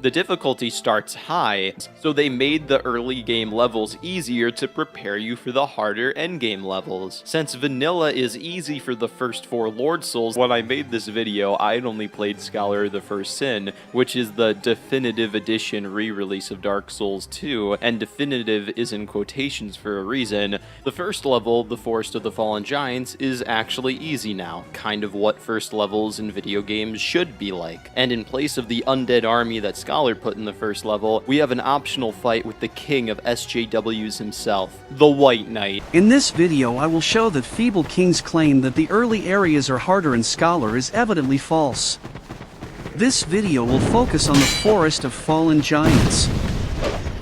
The difficulty starts high, so they made the early game levels easier to prepare you for the harder endgame levels. Since vanilla is easy for the first 4 Lord Souls, when I made this video, I had only played Scholar of the First Sin, which is the definitive edition re-release of Dark Souls 2, and definitive is in quotations for a reason. The first level, the Forest of the Fallen Giants, is actually easy now, kind of what first levels in video games should be like. And in place of the undead army that Scholar put in the first level, we have an optional fight with the king of SJWs himself, the White Knight. In this video I will show that Feeble King's claim that the early areas are harder in Scholar is evidently false. This video will focus on the Forest of Fallen Giants.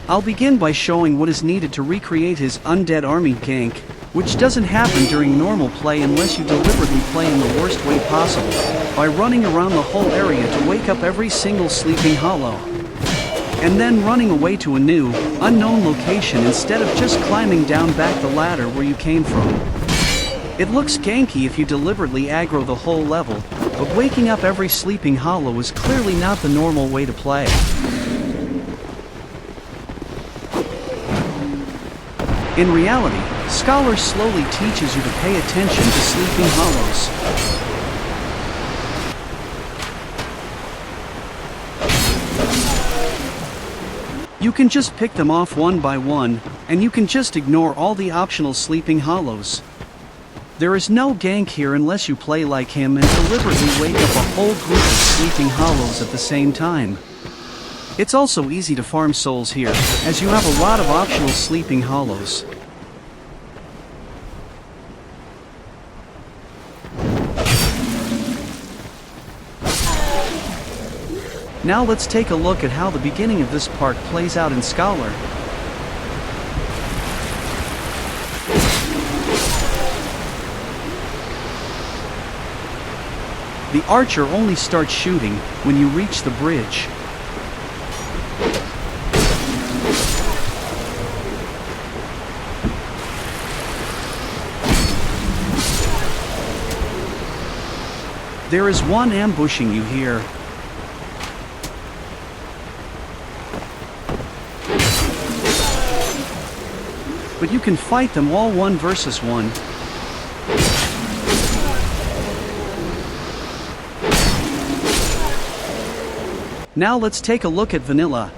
I'll begin by showing what is needed to recreate his undead army gank, which doesn't happen during normal play unless you deliberately play in the worst way possible, by running around the whole area to wake up every single sleeping hollow, and then running away to a new, unknown location instead of just climbing down back the ladder where you came from. It looks ganky if you deliberately aggro the whole level, but waking up every sleeping hollow is clearly not the normal way to play. In reality, Scholar slowly teaches you to pay attention to sleeping hollows. You can just pick them off one by one, and you can just ignore all the optional sleeping hollows. There is no gank here unless you play like him and deliberately wake up a whole group of sleeping hollows at the same time. It's also easy to farm souls here, as you have a lot of optional sleeping hollows. Now let's take a look at how the beginning of this part plays out in Scholar. The archer only starts shooting when you reach the bridge. There is one ambushing you here. But you can fight them all 1 versus 1. Now let's take a look at vanilla.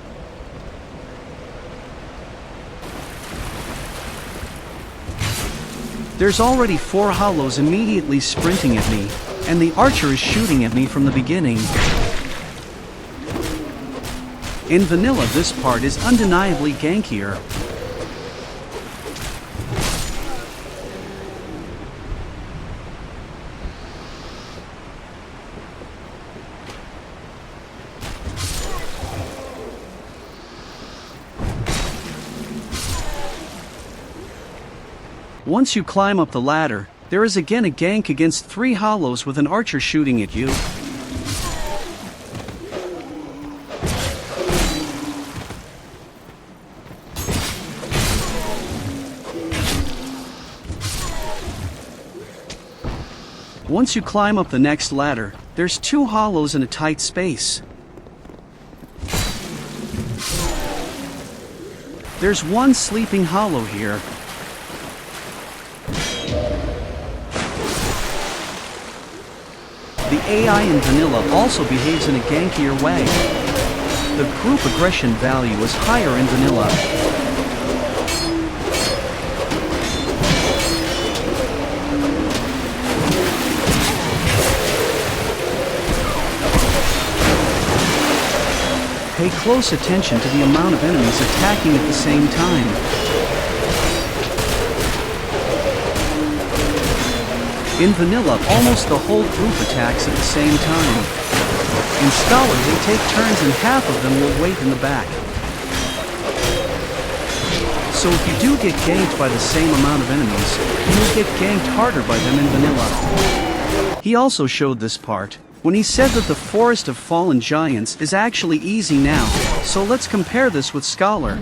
There's already 4 hollows immediately sprinting at me, and the archer is shooting at me from the beginning. In vanilla, this part is undeniably gankier. Once you climb up the ladder, there is again a gank against 3 hollows with an archer shooting at you. Once you climb up the next ladder, there's 2 hollows in a tight space. There's 1 sleeping hollow here. The AI in vanilla also behaves in a gankier way. The group aggression value is higher in vanilla. Pay close attention to the amount of enemies attacking at the same time. In vanilla, almost the whole group attacks at the same time. In Scholar, they take turns and half of them will wait in the back. So if you do get ganked by the same amount of enemies, you will get ganked harder by them in vanilla. He also showed this part when he said that the Forest of Fallen Giants is actually easy now, so let's compare this with Scholar.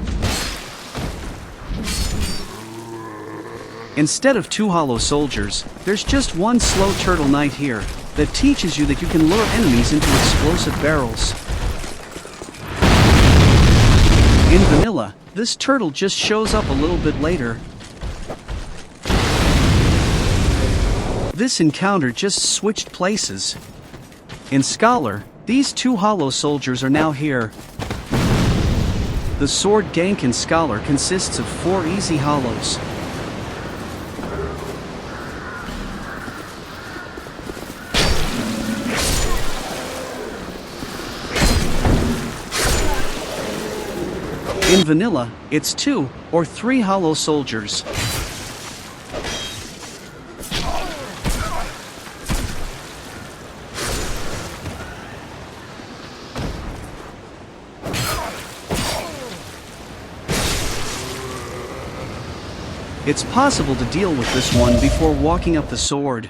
Instead of 2 hollow soldiers, there's just 1 slow turtle knight here, that teaches you that you can lure enemies into explosive barrels. In vanilla, this turtle just shows up a little bit later. This encounter just switched places. In Scholar, these two hollow soldiers are now here. The sword gank in Scholar consists of 4 easy hollows. In vanilla, it's 2 or 3 hollow soldiers. It's possible to deal with this one before walking up the sword.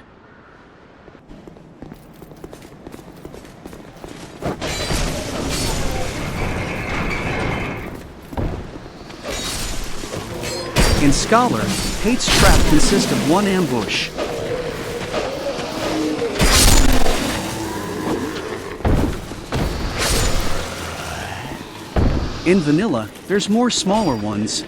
In Scholar, Pate's trap consists of 1 ambush. In vanilla, there's more smaller ones.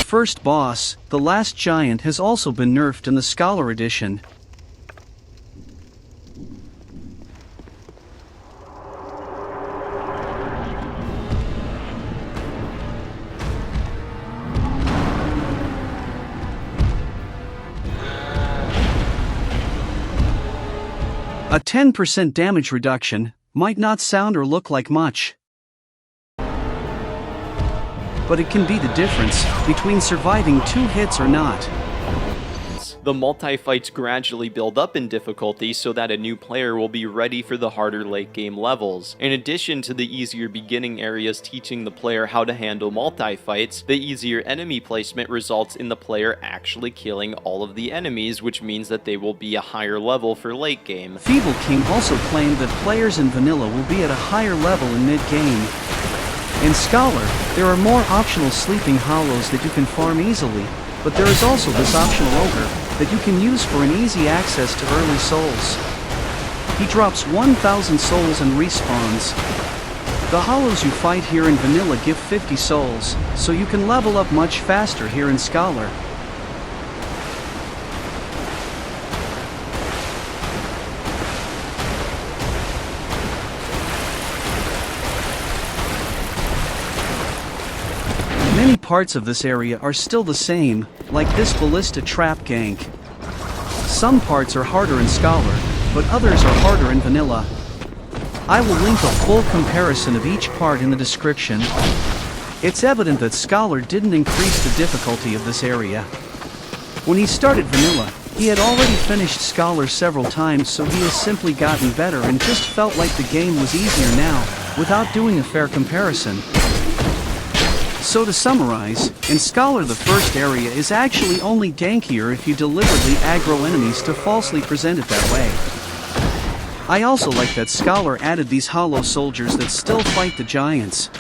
First boss, the last giant, has also been nerfed in the Scholar edition. A 10% damage reduction might not sound or look like much, but it can be the difference between surviving 2 hits or not. The multi-fights gradually build up in difficulty so that a new player will be ready for the harder late game levels. In addition to the easier beginning areas teaching the player how to handle multi-fights, the easier enemy placement results in the player actually killing all of the enemies, which means that they will be a higher level for late game. Feeble King also claimed that players in vanilla will be at a higher level in mid-game. In Scholar, there are more optional sleeping hollows that you can farm easily, but there is also this optional ogre that you can use for an easy access to early souls. He drops 1,000 souls and respawns. The hollows you fight here in vanilla give 50 souls, so you can level up much faster here in Scholar. Many parts of this area are still the same, like this Ballista trap gank. Some parts are harder in Scholar, but others are harder in vanilla. I will link a full comparison of each part in the description. It's evident that Scholar didn't increase the difficulty of this area. When he started vanilla, he had already finished Scholar several times, so he has simply gotten better and just felt like the game was easier now, without doing a fair comparison. So to summarize, in Scholar the first area is actually only gankier if you deliberately aggro enemies to falsely present it that way. I also like that Scholar added these hollow soldiers that still fight the giants.